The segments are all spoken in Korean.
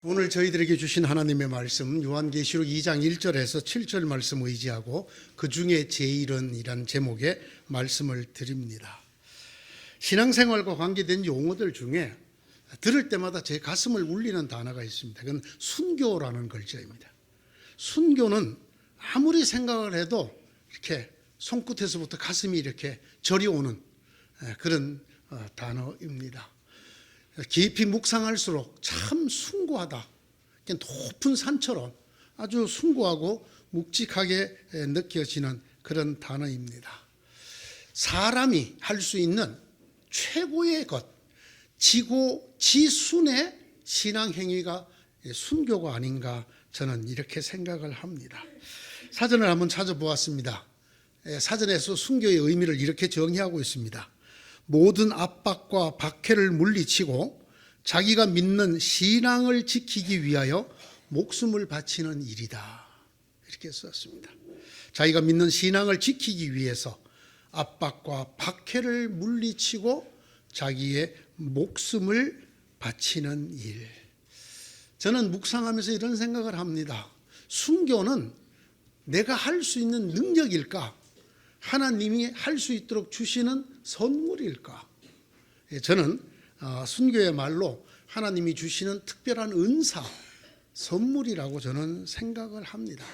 오늘 저희들에게 주신 하나님의 말씀 요한계시록 2장 1절에서 7절 말씀 의지하고 그 중에 제일은이란 제목의 말씀을 드립니다. 신앙생활과 관계된 용어들 중에 들을 때마다 제 가슴을 울리는 단어가 있습니다. 그건 순교라는 글자입니다. 순교는 아무리 생각을 해도 이렇게 손끝에서부터 가슴이 이렇게 저려오는 그런 단어입니다. 깊이 묵상할수록 참 숭고하다. 높은 산처럼 아주 숭고하고 묵직하게 느껴지는 그런 단어입니다. 사람이 할 수 있는 최고의 것, 지순의 신앙행위가 순교가 아닌가 저는 이렇게 생각을 합니다. 사전을 한번 찾아보았습니다. 사전에서 순교의 의미를 이렇게 정의하고 있습니다. 모든 압박과 박해를 물리치고 자기가 믿는 신앙을 지키기 위하여 목숨을 바치는 일이다. 이렇게 썼습니다. 자기가 믿는 신앙을 지키기 위해서 압박과 박해를 물리치고 자기의 목숨을 바치는 일. 저는 묵상하면서 이런 생각을 합니다. 순교는 내가 할 수 있는 능력일까? 하나님이 할 수 있도록 주시는 선물일까? 저는 순교의 말로 하나님이 주시는 특별한 은사, 선물이라고 저는 생각을 합니다.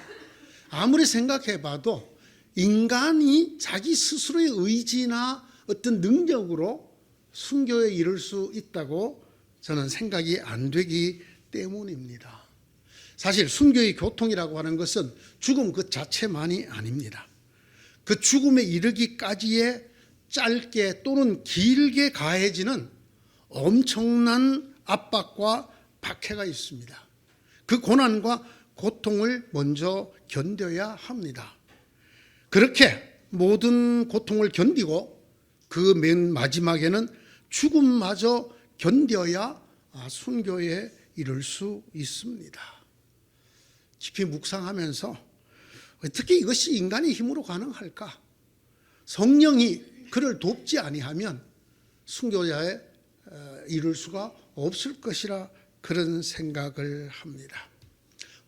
아무리 생각해 봐도 인간이 자기 스스로의 의지나 어떤 능력으로 순교에 이를 수 있다고 저는 생각이 안 되기 때문입니다. 사실 순교의 교통이라고 하는 것은 죽음 그 자체만이 아닙니다. 그 죽음에 이르기까지의 짧게 또는 길게 가해지는 엄청난 압박과 박해가 있습니다. 그 고난과 고통을 먼저 견뎌야 합니다. 그렇게 모든 고통을 견디고 그 맨 마지막에는 죽음마저 견뎌야 순교에 이를 수 있습니다. 깊이 묵상하면서 어떻게 이것이 인간의 힘으로 가능할까? 성령이 그를 돕지 아니하면 순교자에 이룰 수가 없을 것이라 그런 생각을 합니다.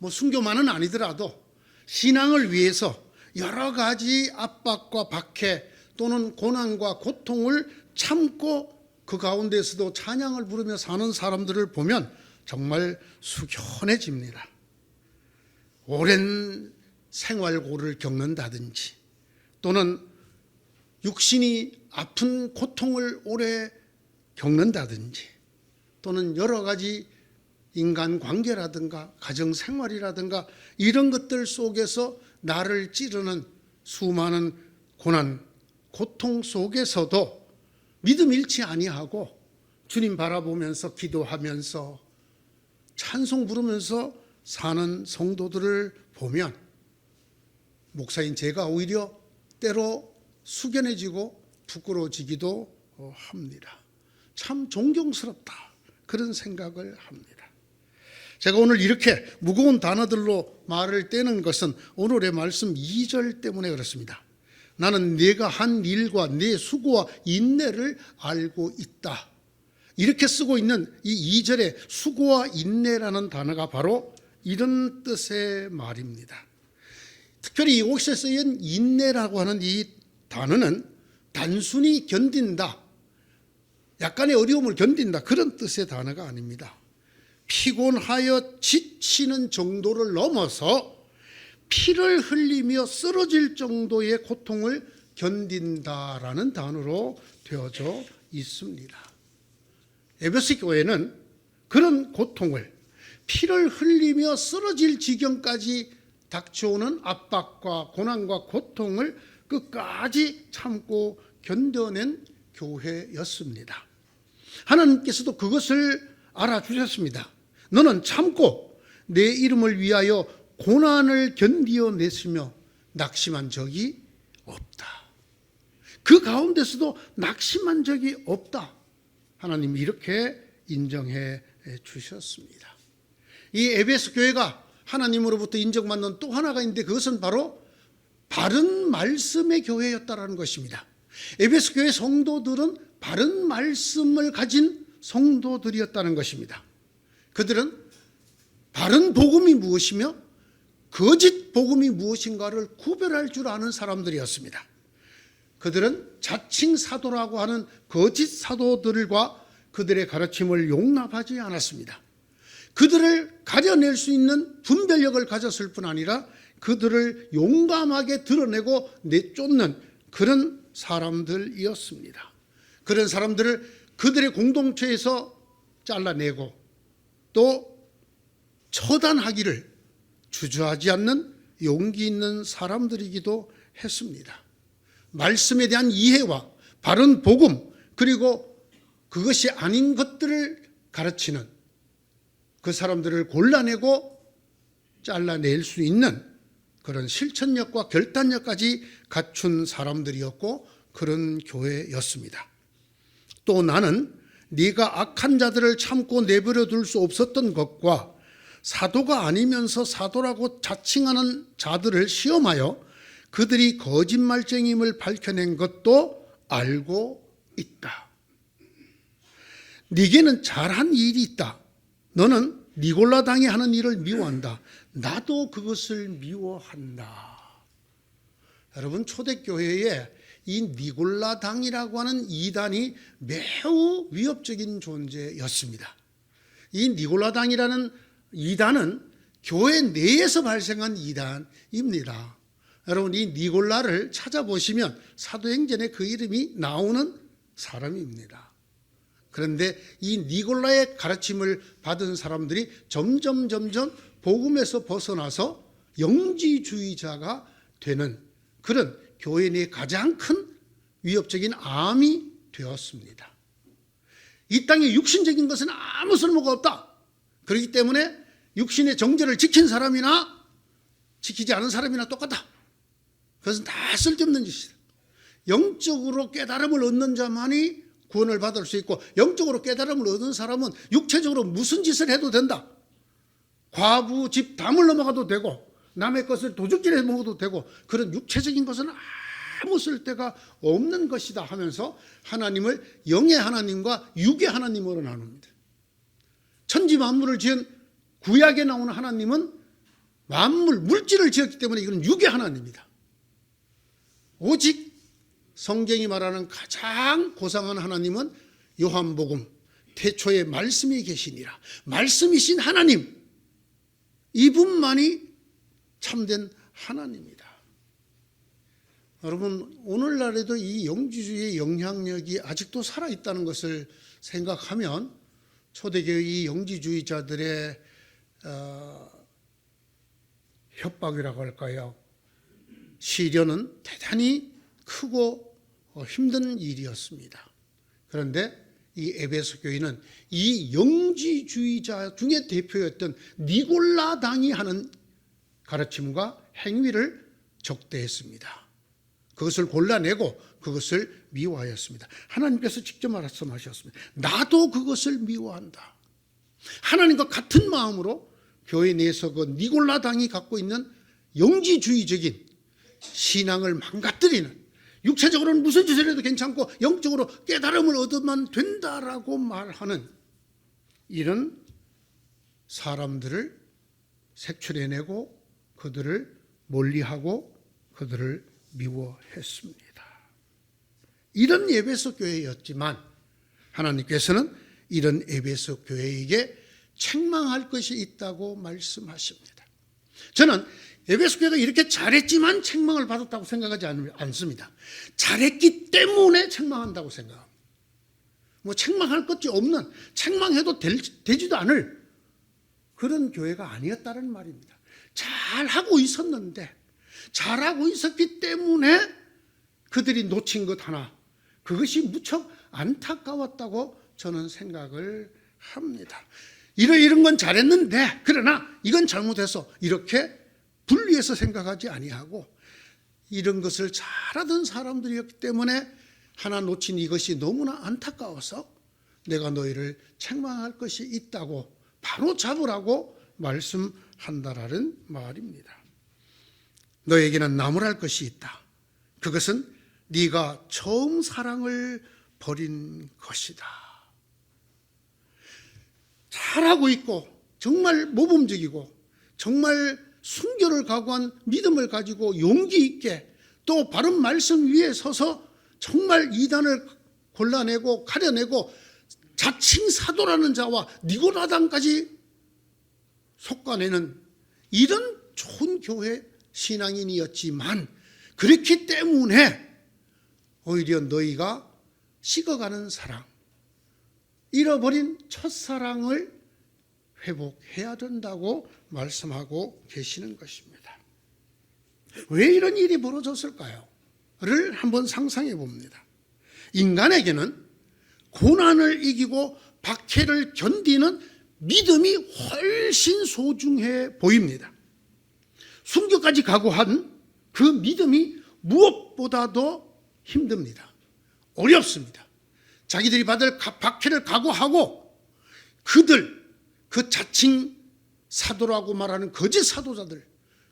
순교만은 아니더라도 신앙을 위해서 여러 가지 압박과 박해 또는 고난과 고통을 참고 그 가운데서도 찬양을 부르며 사는 사람들을 보면 정말 숙연해집니다. 오랜 생활고를 겪는다든지 또는 육신이 아픈 고통을 오래 겪는다든지 또는 여러 가지 인간관계라든가 가정생활이라든가 이런 것들 속에서 나를 찌르는 수많은 고난, 고통 속에서도 믿음 잃지 아니하고 주님 바라보면서 기도하면서 찬송 부르면서 사는 성도들을 보면 목사인 제가 오히려 때로 숙연해지고 부끄러워지기도 합니다. 참 존경스럽다 그런 생각을 합니다. 제가 오늘 이렇게 무거운 단어들로 말을 떼는 것은 오늘의 말씀 2절 때문에 그렇습니다. 나는 네가 한 일과 네 수고와 인내를 알고 있다. 이렇게 쓰고 있는 이 2절의 수고와 인내라는 단어가 바로 이런 뜻의 말입니다. 특별히 이곳에 쓰인 인내라고 하는 이 단어는 단순히 견딘다, 약간의 어려움을 견딘다 그런 뜻의 단어가 아닙니다. 피곤하여 지치는 정도를 넘어서 피를 흘리며 쓰러질 정도의 고통을 견딘다라는 단어로 되어져 있습니다. 에베소 교회는 그런 고통을 피를 흘리며 쓰러질 지경까지 닥쳐오는 압박과 고난과 고통을 끝까지 참고 견뎌낸 교회였습니다. 하나님께서도 그것을 알아주셨습니다. 너는 참고 내 이름을 위하여 고난을 견디어냈으며 낙심한 적이 없다. 그 가운데서도 낙심한 적이 없다. 하나님이 이렇게 인정해 주셨습니다. 이 에베소 교회가 하나님으로부터 인정받는 또 하나가 있는데 그것은 바로 바른 말씀의 교회였다라는 것입니다. 에베소 교회 성도들은 바른 말씀을 가진 성도들이었다는 것입니다. 그들은 바른 복음이 무엇이며 거짓 복음이 무엇인가를 구별할 줄 아는 사람들이었습니다. 그들은 자칭 사도라고 하는 거짓 사도들과 그들의 가르침을 용납하지 않았습니다. 그들을 가려낼 수 있는 분별력을 가졌을 뿐 아니라 그들을 용감하게 드러내고 내쫓는 그런 사람들이었습니다. 그런 사람들을 그들의 공동체에서 잘라내고 또 처단하기를 주저하지 않는 용기 있는 사람들이기도 했습니다. 말씀에 대한 이해와 바른 복음 그리고 그것이 아닌 것들을 가르치는 그 사람들을 골라내고 잘라낼 수 있는 그런 실천력과 결단력까지 갖춘 사람들이었고 그런 교회였습니다. 또 나는 네가 악한 자들을 참고 내버려 둘 수 없었던 것과 사도가 아니면서 사도라고 자칭하는 자들을 시험하여 그들이 거짓말쟁임을 밝혀낸 것도 알고 있다. 네게는 잘한 일이 있다. 너는 니골라당이 하는 일을 미워한다. 나도 그것을 미워한다. 여러분, 초대교회에 이 니골라당이라고 하는 이단이 매우 위협적인 존재였습니다. 이 니골라당이라는 이단은 교회 내에서 발생한 이단입니다. 여러분, 이 니골라를 찾아보시면 사도행전에 그 이름이 나오는 사람입니다. 그런데 이 니골라의 가르침을 받은 사람들이 점점 복음에서 벗어나서 영지주의자가 되는 그런 교회 내 가장 큰 위협적인 암이 되었습니다. 이 땅에 육신적인 것은 아무 쓸모가 없다. 그렇기 때문에 육신의 정죄를 지킨 사람이나 지키지 않은 사람이나 똑같다. 그것은 다 쓸데없는 짓이다. 영적으로 깨달음을 얻는 자만이 구원을 받을 수 있고 영적으로 깨달음을 얻은 사람은 육체적으로 무슨 짓을 해도 된다. 과부 집 담을 넘어가도 되고 남의 것을 도둑질해 먹어도 되고 그런 육체적인 것은 아무 쓸데가 없는 것이다 하면서 하나님을 영의 하나님과 육의 하나님으로 나눕니다. 천지 만물을 지은 구약에 나오는 하나님은 만물, 물질을 지었기 때문에 이건 육의 하나님입니다. 오직 성경이 말하는 가장 고상한 하나님은 요한복음 태초에 말씀이 계시니라. 말씀이신 하나님, 이분만이 참된 하나님입니다. 여러분, 오늘날에도 이 영지주의의 영향력이 아직도 살아있다는 것을 생각하면 초대교회의 영지주의자들의 협박이라고 할까요? 시련은 대단히 크고 힘든 일이었습니다. 그런데 이 에베소 교회는 이 영지주의자 중에 대표였던 니골라당이 하는 가르침과 행위를 적대했습니다. 그것을 골라내고 그것을 미워하였습니다. 하나님께서 직접 말씀하셨습니다. 나도 그것을 미워한다. 하나님과 같은 마음으로 교회 내에서 그 니골라당이 갖고 있는 영지주의적인 신앙을 망가뜨리는, 육체적으로는 무슨 짓을 해도 괜찮고 영적으로 깨달음을 얻으면 된다라고 말하는 이런 사람들을 색출해내고 그들을 멀리하고 그들을 미워했습니다. 이런 에베소 교회였지만 하나님께서는 이런 에베소 교회에게 책망할 것이 있다고 말씀하십니다. 저는 에베소 교회가 이렇게 잘했지만 책망을 받았다고 생각하지 않습니다. 잘했기 때문에 책망한다고 생각합니다. 뭐 책망할 것이 없는, 책망해도 되지도 않을 그런 교회가 아니었다는 말입니다. 잘하고 있었는데, 잘하고 있었기 때문에 그들이 놓친 것 하나, 그것이 무척 안타까웠다고 저는 생각을 합니다. 이런 건 잘했는데 그러나 이건 잘못해서 이렇게 분리해서 생각하지 아니하고 이런 것을 잘하던 사람들이었기 때문에 하나 놓친 이것이 너무나 안타까워서 내가 너희를 책망할 것이 있다고 바로 잡으라고 말씀한다라는 말입니다. 너에게는 나무랄 것이 있다. 그것은 네가 처음 사랑을 버린 것이다. 잘하고 있고 정말 모범적이고 정말 순교를 각오한 믿음을 가지고 용기 있게 또 바른 말씀 위에 서서 정말 이단을 골라내고 가려내고 자칭 사도라는 자와 니고라당까지 속아내는 이런 좋은 교회 신앙인이었지만 그렇기 때문에 오히려 너희가 식어가는 사랑, 잃어버린 첫사랑을 회복해야 된다고 말씀하고 계시는 것입니다. 왜 이런 일이 벌어졌을까요? 를 한번 상상해 봅니다. 인간에게는 고난을 이기고 박해를 견디는 믿음이 훨씬 소중해 보입니다. 순교까지 각오한 그 믿음이 무엇보다도 힘듭니다. 어렵습니다. 자기들이 받을 박해를 각오하고 그들, 그 자칭 사도라고 말하는 거짓 사도자들,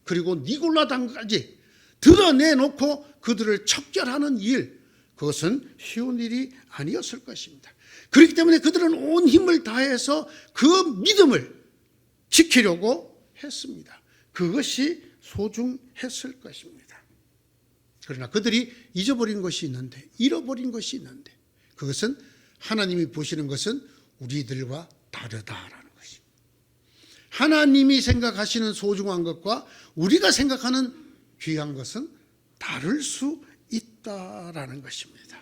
그리고 니골라당까지 드러내놓고 그들을 척결하는 일, 그것은 쉬운 일이 아니었을 것입니다. 그렇기 때문에 그들은 온 힘을 다해서 그 믿음을 지키려고 했습니다. 그것이 소중했을 것입니다. 그러나 그들이 잊어버린 것이 있는데, 잃어버린 것이 있는데, 그것은 하나님이 보시는 것은 우리들과 다르다라는 것입니다. 하나님이 생각하시는 소중한 것과 우리가 생각하는 귀한 것은 다를 수 있다라는 것입니다.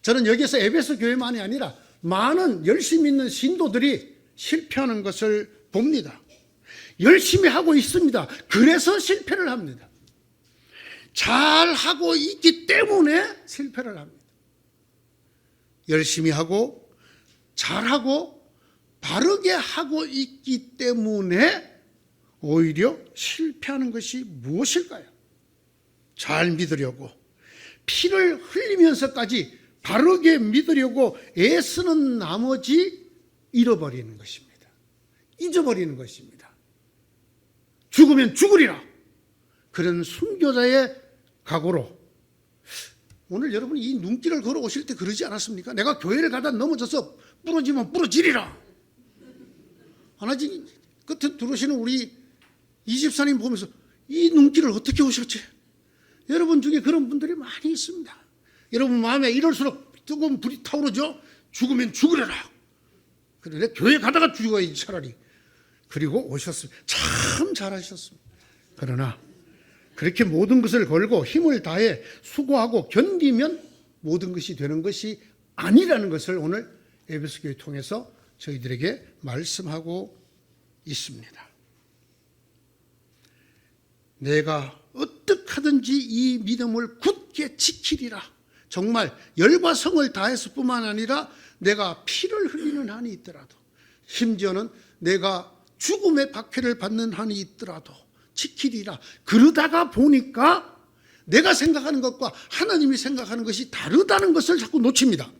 저는 여기서 에베소 교회만이 아니라 많은 열심히 있는 신도들이 실패하는 것을 봅니다. 열심히 하고 있습니다. 그래서 실패를 합니다. 잘하고 있기 때문에 실패를 합니다. 열심히 하고 잘하고 바르게 하고 있기 때문에 오히려 실패하는 것이 무엇일까요? 잘 믿으려고 피를 흘리면서까지 바르게 믿으려고 애쓰는 나머지 잃어버리는 것입니다. 잊어버리는 것입니다. 죽으면 죽으리라. 그런 순교자의 각오로 오늘 여러분이 이 눈길을 걸어오실 때 그러지 않았습니까? 내가 교회를 가다 넘어져서 부러지면 부러지리라. 하나님 끝에 들어오시는 우리 이 집사님 보면서 이 눈길을 어떻게 오셨지? 여러분 중에 그런 분들이 많이 있습니다. 여러분 마음에 이럴수록 뜨거운 불이 타오르죠? 죽으면 죽으려라. 그런데 교회 가다가 죽어야지 차라리. 그리고 오셨습니다. 참 잘하셨습니다. 그러나 그렇게 모든 것을 걸고 힘을 다해 수고하고 견디면 모든 것이 되는 것이 아니라는 것을 오늘 에베소 교회 통해서 저희들에게 말씀하고 있습니다. 내가 어떻게 하든지 이 믿음을 굳게 지키리라. 정말 열과 성을 다해서 뿐만 아니라 내가 피를 흘리는 한이 있더라도, 심지어는 내가 죽음의 박해를 받는 한이 있더라도 지키리라. 그러다가 보니까 내가 생각하는 것과 하나님이 생각하는 것이 다르다는 것을 자꾸 놓칩니다.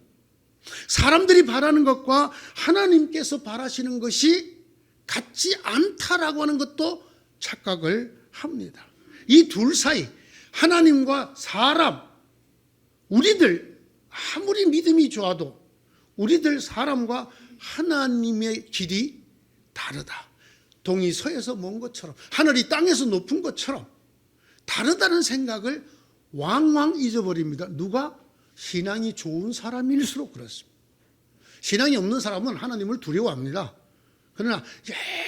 사람들이 바라는 것과 하나님께서 바라시는 것이 같지 않다라고 하는 것도 착각을 합니다. 이 둘 사이, 하나님과 사람, 우리들 아무리 믿음이 좋아도 우리들 사람과 하나님의 길이 다르다. 동이 서에서 먼 것처럼, 하늘이 땅에서 높은 것처럼 다르다는 생각을 왕왕 잊어버립니다. 누가? 신앙이 좋은 사람일수록 그렇습니다. 신앙이 없는 사람은 하나님을 두려워합니다. 그러나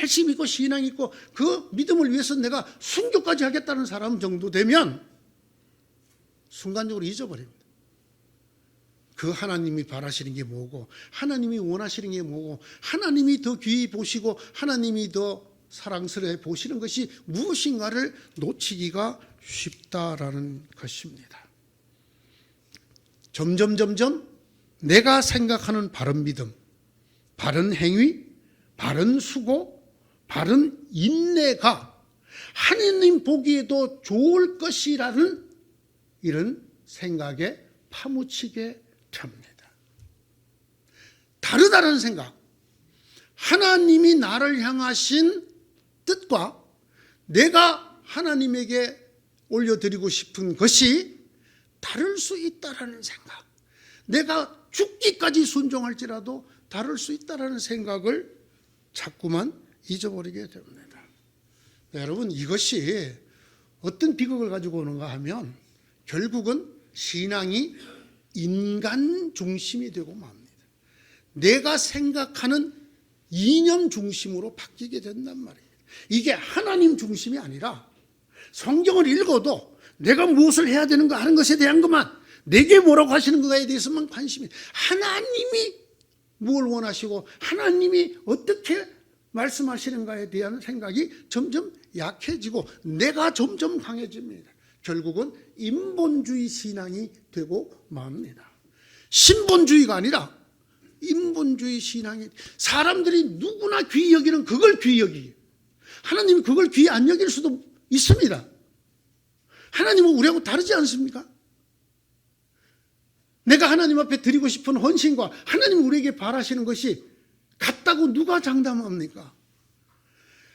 열심히 믿고 신앙이 있고 그 믿음을 위해서 내가 순교까지 하겠다는 사람 정도 되면 순간적으로 잊어버립니다. 그 하나님이 바라시는 게 뭐고, 하나님이 원하시는 게 뭐고, 하나님이 더 귀히 보시고 하나님이 더 사랑스러워 보시는 것이 무엇인가를 놓치기가 쉽다라는 것입니다. 점점 내가 생각하는 바른 믿음, 바른 행위, 바른 수고, 바른 인내가 하나님 보기에도 좋을 것이라는 이런 생각에 파묻히게 됩니다. 다르다는 생각, 하나님이 나를 향하신 뜻과 내가 하나님에게 올려드리고 싶은 것이 다를 수 있다라는 생각, 내가 죽기까지 순종할지라도 다를 수 있다라는 생각을 자꾸만 잊어버리게 됩니다. 여러분, 이것이 어떤 비극을 가지고 오는가 하면 결국은 신앙이 인간 중심이 되고 맙니다. 내가 생각하는 이념 중심으로 바뀌게 된단 말이에요. 이게 하나님 중심이 아니라 성경을 읽어도 내가 무엇을 해야 되는가 하는 것에 대한 것만, 내게 뭐라고 하시는 것에 대해서만 관심이, 하나님이 뭘 원하시고 하나님이 어떻게 말씀하시는가에 대한 생각이 점점 약해지고 내가 점점 강해집니다. 결국은 인본주의 신앙이 되고 맙니다. 신본주의가 아니라 인본주의 신앙이, 사람들이 누구나 귀히 여기는 그걸 귀히 여기요. 하나님이 그걸 귀히 안 여길 수도 있습니다. 하나님은 우리하고 다르지 않습니까? 내가 하나님 앞에 드리고 싶은 헌신과 하나님이 우리에게 바라시는 것이 같다고 누가 장담합니까?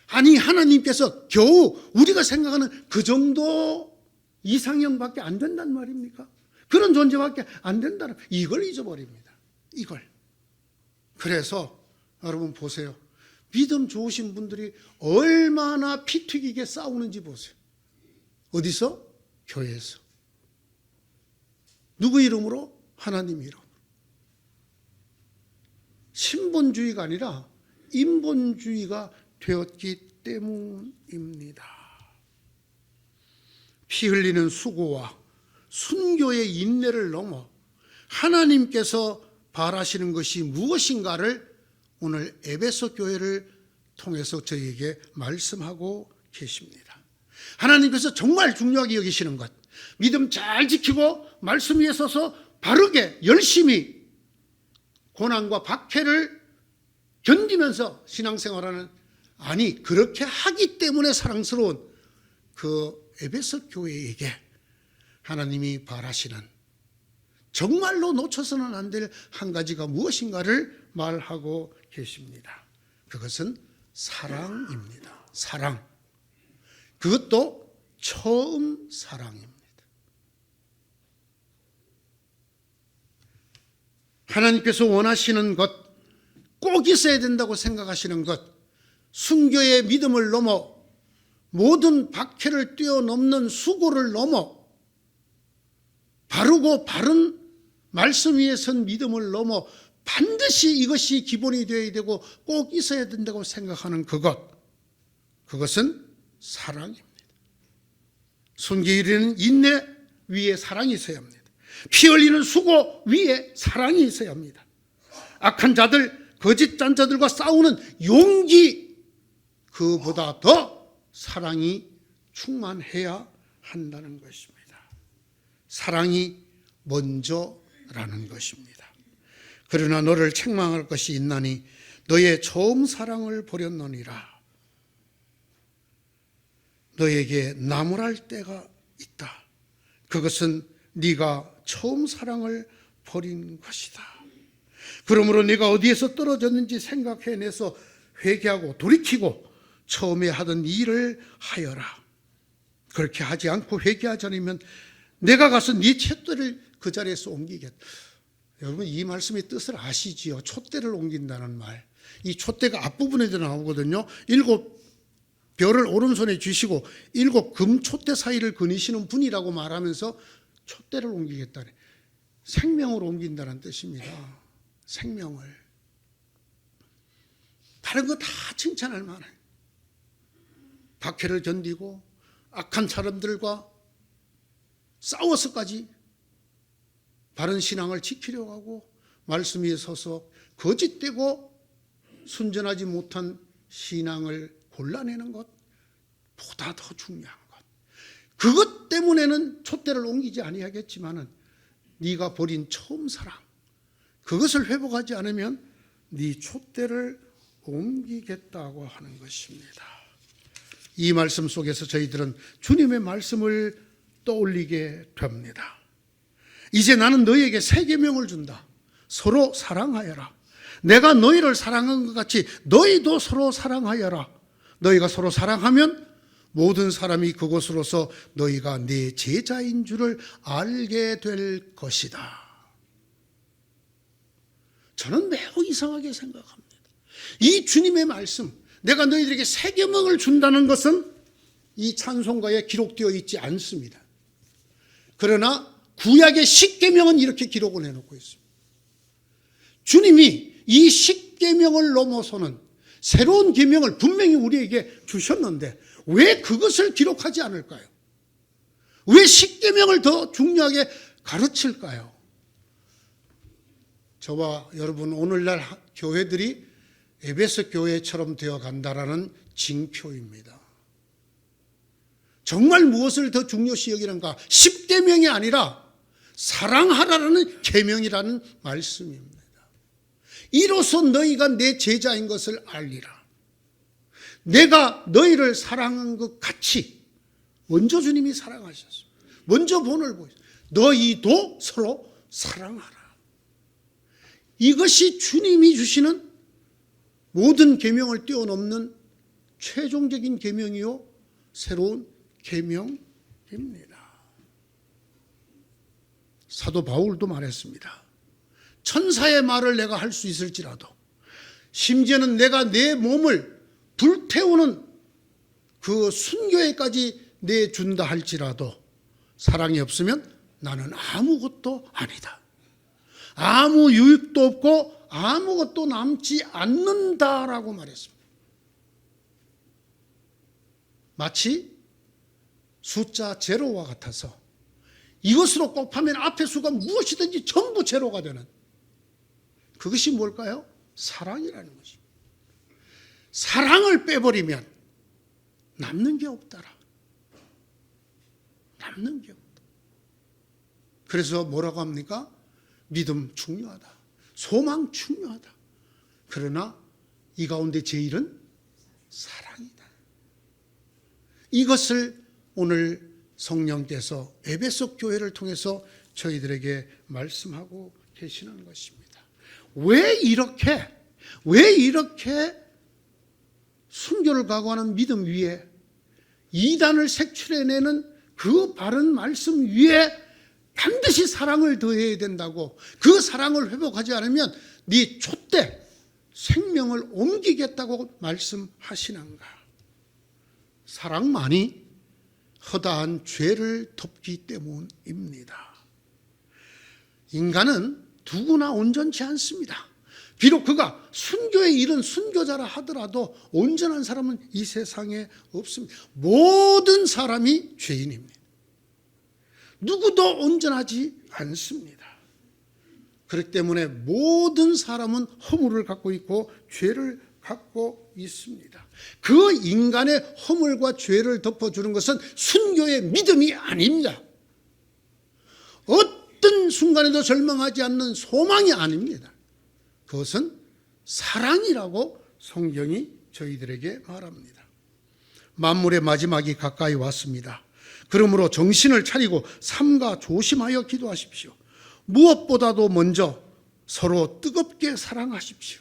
아니, 하나님께서 겨우 우리가 생각하는 그 정도 이상형밖에 안 된단 말입니까? 그런 존재밖에 안 된다는, 이걸 잊어버립니다. 이걸. 그래서 여러분 보세요. 믿음 좋으신 분들이 얼마나 피 튀기게 싸우는지 보세요. 어디서? 교회에서. 누구 이름으로? 하나님 이름. 신본주의가 아니라 인본주의가 되었기 때문입니다. 피 흘리는 수고와 순교의 인내를 넘어 하나님께서 바라시는 것이 무엇인가를 오늘 에베소 교회를 통해서 저희에게 말씀하고 계십니다. 하나님께서 정말 중요하게 여기시는 것, 믿음 잘 지키고 말씀 위에 서서 바르게 열심히 고난과 박해를 견디면서 신앙생활하는, 아니 그렇게 하기 때문에 사랑스러운 그 에베소 교회에게 하나님이 바라시는, 정말로 놓쳐서는 안 될 한 가지가 무엇인가를 말하고 계십니다. 그것은 사랑입니다. 사랑. 그것도 처음 사랑입니다. 하나님께서 원하시는 것, 꼭 있어야 된다고 생각하시는 것, 순교의 믿음을 넘어 모든 박해를 뛰어넘는 수고를 넘어 바르고 바른 말씀 위에 선 믿음을 넘어 반드시 이것이 기본이 되어야 되고 꼭 있어야 된다고 생각하는 그것은 사랑입니다. 순교에 이르는 인내 위에 사랑이 있어야 합니다. 피 흘리는 수고 위에 사랑이 있어야 합니다. 악한 자들, 거짓 잔자들과 싸우는 용기, 그보다 더 사랑이 충만해야 한다는 것입니다. 사랑이 먼저라는 것입니다. 그러나 너를 책망할 것이 있나니 너의 처음 사랑을 버렸느니라. 너에게 나무랄 때가 있다. 그것은 네가 처음 사랑을 버린 것이다. 그러므로 네가 어디에서 떨어졌는지 생각해내서 회개하고 돌이키고 처음에 하던 일을 하여라. 그렇게 하지 않고 회개하지 않으면 내가 가서 네 촛대를 그 자리에서 옮기겠다. 여러분, 이 말씀의 뜻을 아시지요? 촛대를 옮긴다는 말. 이 촛대가 앞부분에도 나오거든요. 7 별을 오른손에 쥐시고 7 금 촛대 사이를 거니시는 분이라고 말하면서 촛대를 옮기겠다네. 생명을 옮긴다는 뜻입니다. 생명을. 다른 거 다 칭찬할 만해. 박해를 견디고 악한 사람들과 싸워서까지 바른 신앙을 지키려고 하고 말씀 위에 서서 거짓되고 순전하지 못한 신앙을 골라내는 것보다 더 중요한 것. 그것 때문에는 촛대를 옮기지 아니하겠지만은 네가 버린 처음 사랑, 그것을 회복하지 않으면 네 촛대를 옮기겠다고 하는 것입니다. 이 말씀 속에서 저희들은 주님의 말씀을 떠올리게 됩니다. 이제 나는 너희에게 새 계명을 준다. 서로 사랑하여라. 내가 너희를 사랑한 것 같이 너희도 서로 사랑하여라. 너희가 서로 사랑하면 모든 사람이 그곳으로서 너희가 내 제자인 줄을 알게 될 것이다. 저는 매우 이상하게 생각합니다. 이 주님의 말씀, 내가 너희들에게 새 계명을 준다는 것은 이 찬송가에 기록되어 있지 않습니다. 그러나 구약의 10계명은 이렇게 기록을 해놓고 있습니다. 주님이 이 10계명을 넘어서는 새로운 계명을 분명히 우리에게 주셨는데 왜 그것을 기록하지 않을까요? 왜 10계명을 더 중요하게 가르칠까요? 저와 여러분, 오늘날 교회들이 에베소 교회처럼 되어 간다라는 징표입니다. 정말 무엇을 더 중요시 여기는가? 10계명이 아니라 사랑하라는 계명이라는 말씀입니다. 이로써 너희가 내 제자인 것을 알리라. 내가 너희를 사랑한 것 같이 먼저 주님이 사랑하셨습니다. 먼저 본을 보였습니다. 너희도 서로 사랑하라. 이것이 주님이 주시는 모든 계명을 뛰어넘는 최종적인 계명이요 새로운 계명입니다. 사도 바울도 말했습니다. 천사의 말을 내가 할 수 있을지라도, 심지어는 내가 내 몸을 불태우는 그 순교에까지 내준다 할지라도 사랑이 없으면 나는 아무것도 아니다. 아무 유익도 없고 아무것도 남지 않는다라고 말했습니다. 마치 숫자 제로와 같아서 이것으로 곱하면 앞의 수가 무엇이든지 전부 제로가 되는, 그것이 뭘까요? 사랑이라는 것입니다. 사랑을 빼버리면 남는 게 없더라. 남는 게 없다. 그래서 뭐라고 합니까? 믿음 중요하다. 소망 중요하다. 그러나 이 가운데 제일은 사랑이다. 이것을 오늘 성령께서 에베소 교회를 통해서 저희들에게 말씀하고 계시는 것입니다. 왜 이렇게 순교를 각오하는 믿음 위에 이단을 색출해내는 그 바른 말씀 위에 반드시 사랑을 더해야 된다고, 그 사랑을 회복하지 않으면 네 촛대 생명을 옮기겠다고 말씀하시는가? 사랑만이 허다한 죄를 덮기 때문입니다. 인간은 누구나 온전치 않습니다. 비록 그가 순교에 이른 순교자라 하더라도 온전한 사람은 이 세상에 없습니다. 모든 사람이 죄인입니다. 누구도 온전하지 않습니다. 그렇기 때문에 모든 사람은 허물을 갖고 있고 죄를 갖고 있습니다. 그 인간의 허물과 죄를 덮어주는 것은 순교의 믿음이 아닙니다. 어떤 순간에도 절망하지 않는 소망이 아닙니다. 그것은 사랑이라고 성경이 저희들에게 말합니다. 만물의 마지막이 가까이 왔습니다. 그러므로 정신을 차리고 삼가 조심하여 기도하십시오. 무엇보다도 먼저 서로 뜨겁게 사랑하십시오.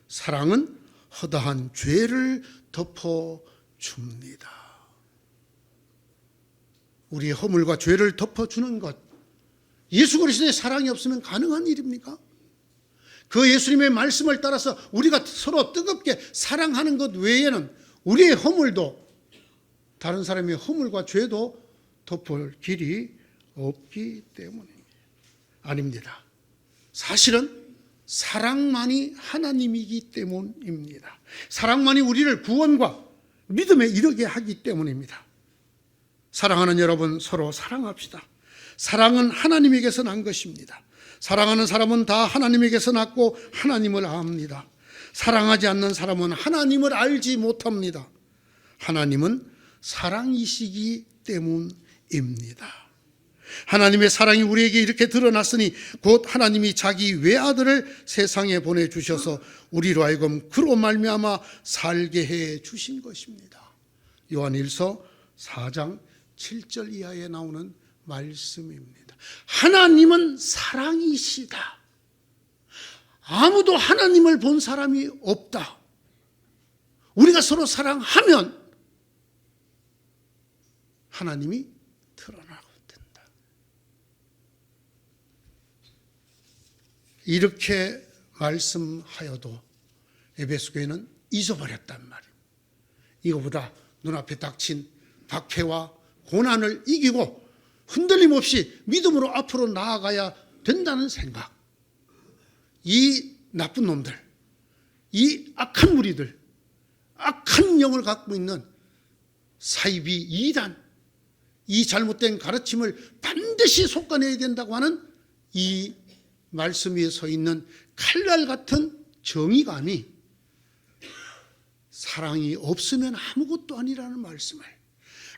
사랑은 허다한 죄를 덮어줍니다. 우리의 허물과 죄를 덮어주는 것, 예수 그리스도의 사랑이 없으면 가능한 일입니까? 그 예수님의 말씀을 따라서 우리가 서로 뜨겁게 사랑하는 것 외에는 우리의 허물도, 다른 사람의 허물과 죄도 덮을 길이 없기 때문입니다. 아닙니다. 사실은 사랑만이 하나님이기 때문입니다. 사랑만이 우리를 구원과 믿음에 이르게 하기 때문입니다. 사랑하는 여러분, 서로 사랑합시다. 사랑은 하나님에게서 난 것입니다. 사랑하는 사람은 다 하나님에게서 났고 하나님을 압니다. 사랑하지 않는 사람은 하나님을 알지 못합니다. 하나님은 사랑이시기 때문입니다. 하나님의 사랑이 우리에게 이렇게 드러났으니 곧 하나님이 자기 외아들을 세상에 보내주셔서 우리로 하여금 그로 말미암아 살게 해 주신 것입니다. 요한일서 4장 7절 이하에 나오는 말씀입니다. 하나님은 사랑이시다. 아무도 하나님을 본 사람이 없다. 우리가 서로 사랑하면 하나님이 드러나고 된다. 이렇게 말씀하여도 에베소 교회는 잊어버렸단 말이에요. 이거보다 눈앞에 닥친 박해와 고난을 이기고 흔들림 없이 믿음으로 앞으로 나아가야 된다는 생각. 이 나쁜 놈들, 이 악한 무리들, 악한 영을 갖고 있는 사이비 이단, 이 잘못된 가르침을 반드시 속아내야 된다고 하는 이 말씀 위에 서 있는 칼날 같은 정의감이 사랑이 없으면 아무것도 아니라는 말씀을,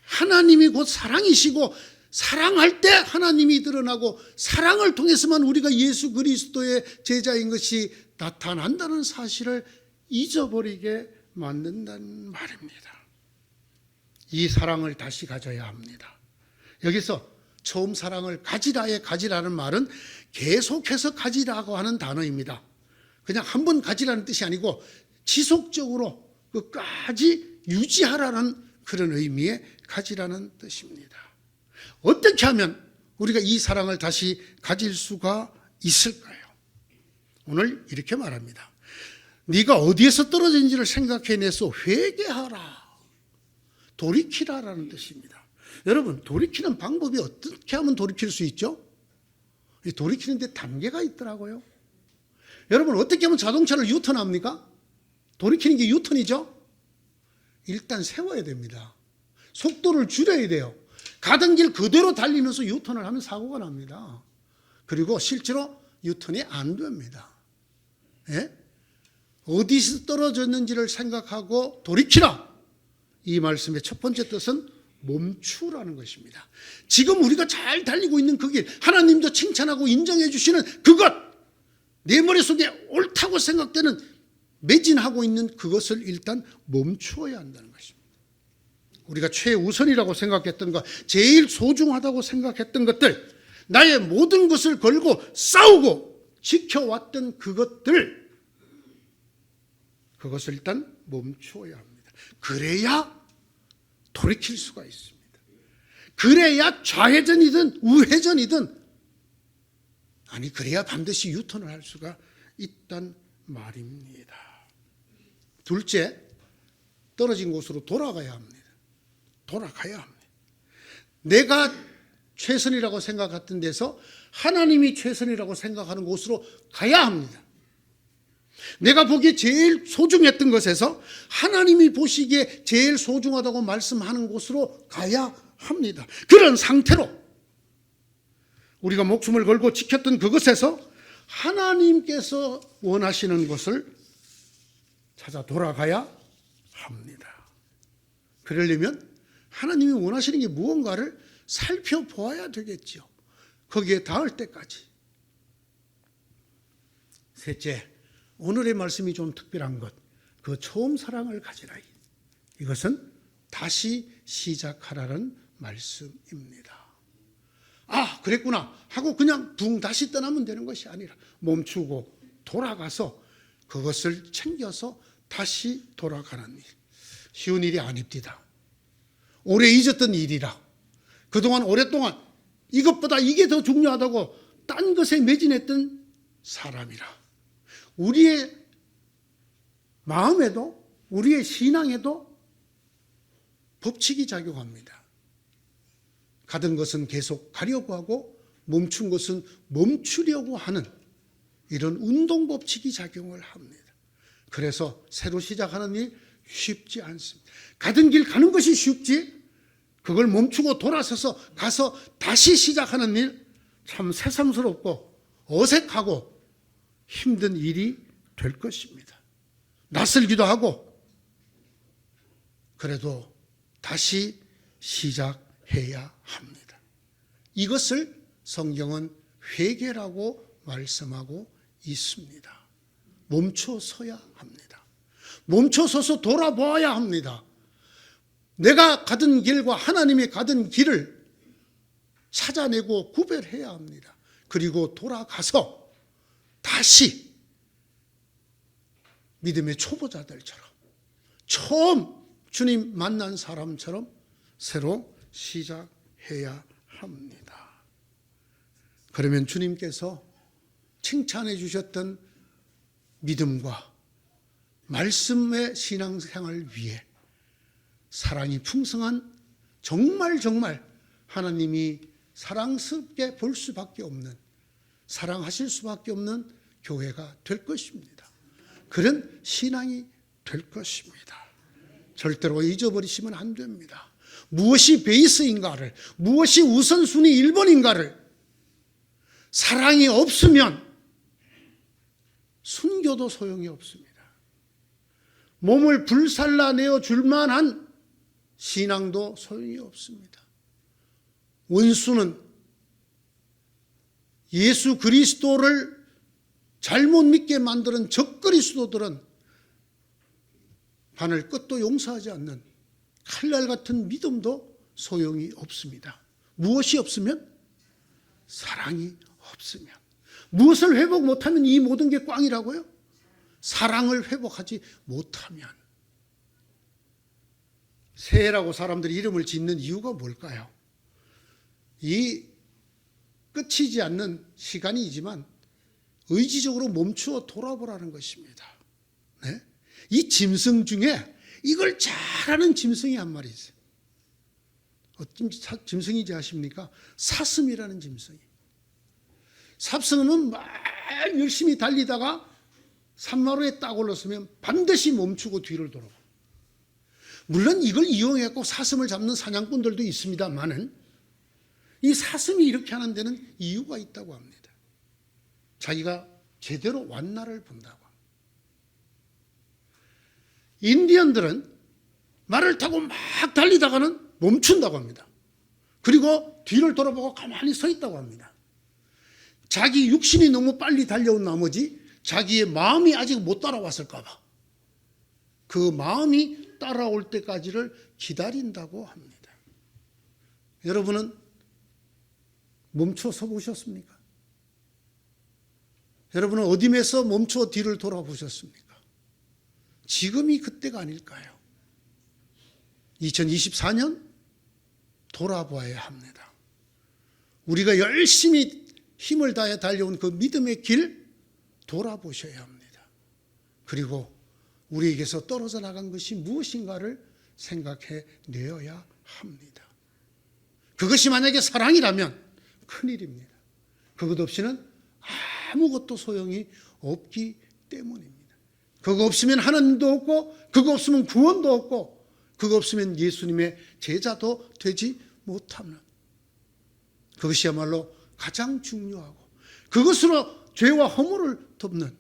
하나님이 곧 사랑이시고 사랑할 때 하나님이 드러나고 사랑을 통해서만 우리가 예수 그리스도의 제자인 것이 나타난다는 사실을 잊어버리게 만든다는 말입니다. 이 사랑을 다시 가져야 합니다. 여기서 처음 사랑을 가지라의 가지라는 말은 계속해서 가지라고 하는 단어입니다. 그냥 한 번 가지라는 뜻이 아니고 지속적으로 끝까지 유지하라는 그런 의미의 가지라는 뜻입니다. 어떻게 하면 우리가 이 사랑을 다시 가질 수가 있을까요? 오늘 이렇게 말합니다. 네가 어디에서 떨어진지를 생각해내서 회개하라, 돌이키라라는 뜻입니다. 여러분, 돌이키는 방법이 어떻게 하면 돌이킬 수 있죠? 돌이키는데 단계가 있더라고요. 여러분, 어떻게 하면 자동차를 유턴합니까? 돌이키는 게 유턴이죠? 일단 세워야 됩니다. 속도를 줄여야 돼요. 가던 길 그대로 달리면서 유턴을 하면 사고가 납니다. 그리고 실제로 유턴이 안 됩니다. 예? 어디서 떨어졌는지를 생각하고 돌이키라. 이 말씀의 첫 번째 뜻은 멈추라는 것입니다. 지금 우리가 잘 달리고 있는 그 길, 하나님도 칭찬하고 인정해 주시는 그것, 내 머릿속에 옳다고 생각되는 매진하고 있는 그것을 일단 멈추어야 한다는 것입니다. 우리가 최우선이라고 생각했던 것, 제일 소중하다고 생각했던 것들, 나의 모든 것을 걸고 싸우고 지켜왔던 그것을 일단 멈추어야 합니다. 그래야 돌이킬 수가 있습니다. 그래야 좌회전이든 우회전이든, 아니 그래야 반드시 유턴을 할 수가 있단 말입니다. 둘째, 떨어진 곳으로 돌아가야 합니다. 돌아가야 합니다. 내가 최선이라고 생각했던 데서 하나님이 최선이라고 생각하는 곳으로 가야 합니다. 내가 보기에 제일 소중했던 것에서 하나님이 보시기에 제일 소중하다고 말씀하는 곳으로 가야 합니다. 그런 상태로 우리가 목숨을 걸고 지켰던 그것에서 하나님께서 원하시는 것을 찾아 돌아가야 합니다. 그러려면 하나님이 원하시는 게 무언가를 살펴보아야 되겠죠. 거기에 닿을 때까지. 셋째, 오늘의 말씀이 좀 특별한 것, 그 처음 사랑을 가지라. 이것은 다시 시작하라는 말씀입니다. 아, 그랬구나 하고 그냥 붕 다시 떠나면 되는 것이 아니라 멈추고 돌아가서 그것을 챙겨서 다시 돌아가는 일. 쉬운 일이 아닙니다. 오래 잊었던 일이라, 그동안 오랫동안 이것보다 이게 더 중요하다고 딴 것에 매진했던 사람이라, 우리의 마음에도 우리의 신앙에도 법칙이 작용합니다. 가던 것은 계속 가려고 하고 멈춘 것은 멈추려고 하는 이런 운동 법칙이 작용을 합니다. 그래서 새로 시작하는 일 쉽지 않습니다. 가던 길 가는 것이 쉽지, 그걸 멈추고 돌아서서 가서 다시 시작하는 일 참 새삼스럽고 어색하고 힘든 일이 될 것입니다. 낯설기도 하고, 그래도 다시 시작해야 합니다. 이것을 성경은 회개라고 말씀하고 있습니다. 멈춰서야 합니다. 멈춰서서 돌아보아야 합니다. 내가 가던 길과 하나님이 가던 길을 찾아내고 구별해야 합니다. 그리고 돌아가서 다시 믿음의 초보자들처럼, 처음 주님 만난 사람처럼 새로 시작해야 합니다. 그러면 주님께서 칭찬해 주셨던 믿음과 말씀의 신앙생활을 위해 사랑이 풍성한 정말 하나님이 사랑스럽게 볼 수밖에 없는, 사랑하실 수밖에 없는 교회가 될 것입니다. 그런 신앙이 될 것입니다. 절대로 잊어버리시면 안 됩니다. 무엇이 베이스인가를, 무엇이 우선순위 1번인가를 사랑이 없으면 순교도 소용이 없습니다. 몸을 불살라내어 줄 만한 신앙도 소용이 없습니다. 원수는 예수 그리스도를 잘못 믿게 만드는 적그리스도들은 바늘 끝도 용서하지 않는 칼날 같은 믿음도 소용이 없습니다. 무엇이 없으면? 사랑이 없으면. 무엇을 회복 못하면 이 모든 게 꽝이라고요? 사랑을 회복하지 못하면. 새해라고 사람들이 이름을 짓는 이유가 뭘까요? 이 끝이지 않는 시간이지만 의지적으로 멈추어 돌아보라는 것입니다. 네? 이 짐승 중에 이걸 잘하는 짐승이 한 마리 있어요. 어떤 짐승인지 아십니까? 사슴이라는 짐승이. 사슴은 막 열심히 달리다가 산마루에 딱 올랐으면 반드시 멈추고 뒤를 돌아봐. 물론 이걸 이용해서 사슴을 잡는 사냥꾼들도 있습니다만은 이 사슴이 이렇게 하는 데는 이유가 있다고 합니다. 자기가 제대로 완나를 본다고. 인디언들은 말을 타고 막 달리다가는 멈춘다고 합니다. 그리고 뒤를 돌아보고 가만히 서 있다고 합니다. 자기 육신이 너무 빨리 달려온 나머지 자기의 마음이 아직 못 따라왔을까 봐 그 마음이 따라올 때까지를 기다린다고 합니다. 여러분은 멈춰 서 보셨습니까? 여러분은 어디에서 멈춰 뒤를 돌아보셨습니까? 지금이 그때가 아닐까요? 2024년 돌아봐야 합니다. 우리가 열심히 힘을 다해 달려온 그 믿음의 길 돌아보셔야 합니다. 그리고 우리에게서 떨어져 나간 것이 무엇인가를 생각해 내어야 합니다. 그것이 만약에 사랑이라면 큰일입니다. 그것 없이는 아무것도 소용이 없기 때문입니다. 그거 없으면 하나님도 없고, 그거 없으면 구원도 없고, 그거 없으면 예수님의 제자도 되지 못하는, 그것이야말로 가장 중요하고 그것으로 죄와 허물을 덮는,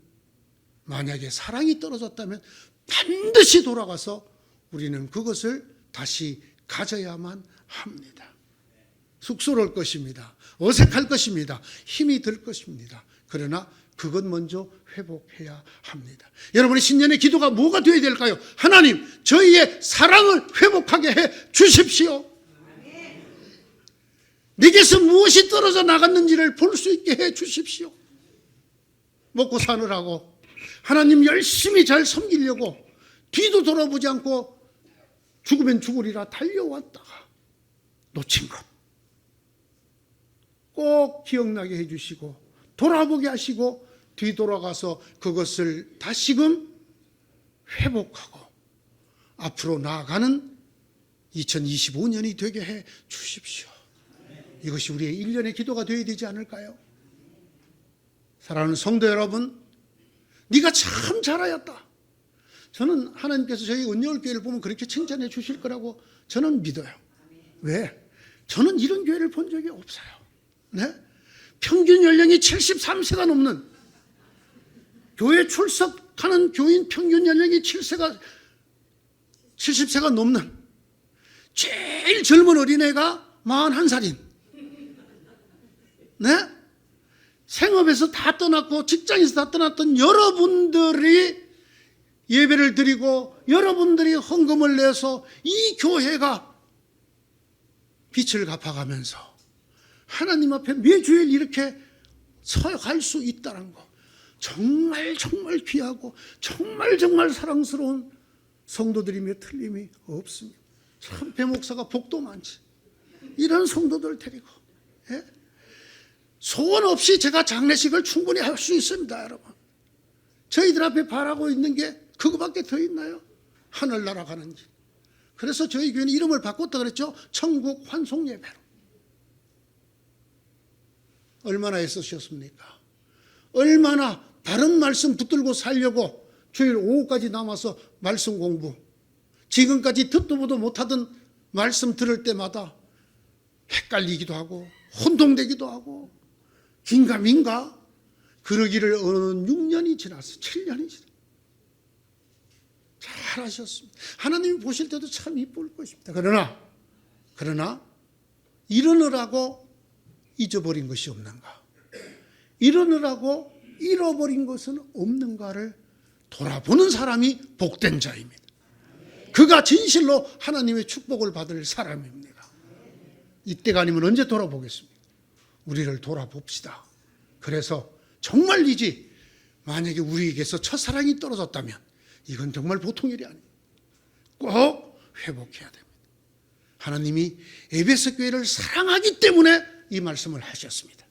만약에 사랑이 떨어졌다면 반드시 돌아가서 우리는 그것을 다시 가져야만 합니다. 쑥스러울 것입니다. 어색할 것입니다. 힘이 들 것입니다. 그러나 그것 먼저 회복해야 합니다. 여러분의 신년의 기도가 뭐가 되어야 될까요? 하나님, 저희의 사랑을 회복하게 해 주십시오. 내게서 무엇이 떨어져 나갔는지를 볼 수 있게 해 주십시오. 먹고 사느라고 하나님 열심히 잘 섬기려고 뒤도 돌아보지 않고 죽으면 죽으리라 달려왔다가 놓친 것 꼭 기억나게 해주시고 돌아보게 하시고 뒤돌아가서 그것을 다시금 회복하고 앞으로 나아가는 2025년이 되게 해 주십시오. 이것이 우리의 1년의 기도가 되어야 되지 않을까요? 사랑하는 성도 여러분, 네가 참 잘하였다. 저는 하나님께서 저희 은혜올 교회를 보면 그렇게 칭찬해 주실 거라고 저는 믿어요. 왜? 저는 이런 교회를 본 적이 없어요. 네? 평균 연령이 73세가 넘는, 교회 출석하는 교인 평균 연령이 70세가 넘는, 제일 젊은 어린애가 41살인, 네? 생업에서 다 떠났고 직장에서 다 떠났던 여러분들이 예배를 드리고 여러분들이 헌금을 내서 이 교회가 빛을 갚아가면서 하나님 앞에 매주일 이렇게 서갈 수 있다는 거, 정말 귀하고 정말 사랑스러운 성도들이며 틀림이 없습니다. 참 배 목사가 복도 많지. 이런 성도들 데리고, 예? 소원 없이 제가 장례식을 충분히 할 수 있습니다. 여러분, 저희들 앞에 바라고 있는 게 그거밖에 더 있나요? 하늘나라 가는 길. 그래서 저희 교회는 이름을 바꿨다 그랬죠. 천국 환송 예배로. 얼마나 애쓰셨습니까? 얼마나 바른 말씀 붙들고 살려고 주일 오후까지 남아서 말씀 공부. 지금까지 듣도 보도 못하던 말씀 들을 때마다 헷갈리기도 하고 혼동되기도 하고 긴가민가 그러기를 어느 6년이 지났어. 7년이 지났어. 잘하셨습니다. 하나님이 보실 때도 참 이쁠 것입니다. 그러나 이러느라고 잊어버린 것이 없는가? 이러느라고 잃어버린 것은 없는가를 돌아보는 사람이 복된 자입니다. 그가 진실로 하나님의 축복을 받을 사람입니다. 이때가 아니면 언제 돌아보겠습니까? 우리를 돌아봅시다. 그래서 정말이지 만약에 우리에게서 첫사랑이 떨어졌다면 이건 정말 보통 일이 아니에요. 꼭 회복해야 됩니다. 하나님이 에베소 교회를 사랑하기 때문에 이 말씀을 하셨습니다.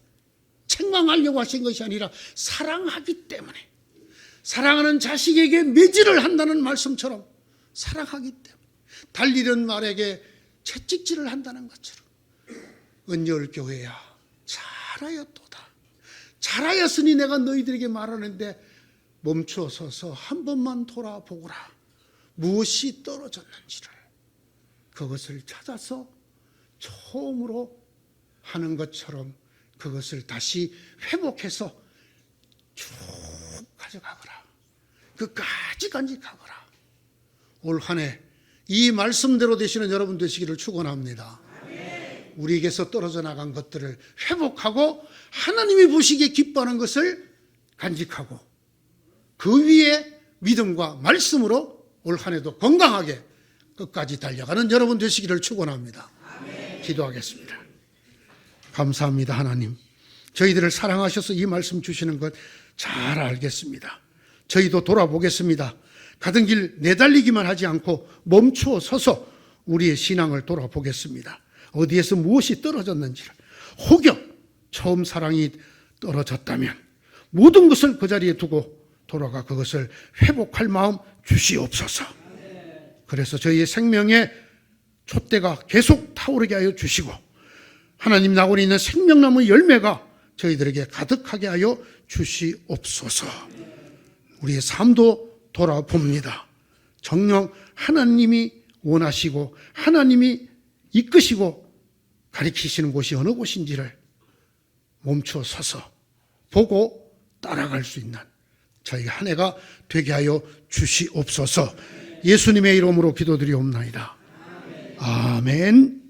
책망하려고 하신 것이 아니라 사랑하기 때문에, 사랑하는 자식에게 매질을 한다는 말씀처럼 사랑하기 때문에, 달리던 말에게 채찍질을 한다는 것처럼 은열 교회야 잘하였도다. 잘하였으니 내가 너희들에게 말하는데 멈춰 서서 한 번만 돌아보거라. 무엇이 떨어졌는지를 그것을 찾아서 처음으로 하는 것처럼 그것을 다시 회복해서 쭉 가져가거라. 끝까지 간직하거라. 올 한 해 이 말씀대로 되시는 여러분 되시기를 축원합니다. 우리에게서 떨어져 나간 것들을 회복하고 하나님이 보시기에 기뻐하는 것을 간직하고 그 위에 믿음과 말씀으로 올 한 해도 건강하게 끝까지 달려가는 여러분 되시기를 축원합니다. 기도하겠습니다. 감사합니다. 하나님, 저희들을 사랑하셔서 이 말씀 주시는 것 잘 알겠습니다. 저희도 돌아보겠습니다. 가던 길 내달리기만 하지 않고 멈추어 서서 우리의 신앙을 돌아보겠습니다. 어디에서 무엇이 떨어졌는지를, 혹여 처음 사랑이 떨어졌다면 모든 것을 그 자리에 두고 돌아가 그것을 회복할 마음 주시옵소서. 그래서 저희의 생명의 촛대가 계속 타오르게 하여 주시고 하나님 나고 있는 생명나무 열매가 저희들에게 가득하게 하여 주시옵소서. 우리의 삶도 돌아봅니다. 정녕 하나님이 원하시고 하나님이 이끄시고 가리키시는 곳이 어느 곳인지를 멈춰 서서 보고 따라갈 수 있는 저희 한 해가 되게 하여 주시옵소서. 예수님의 이름으로 기도드리옵나이다. 아멘.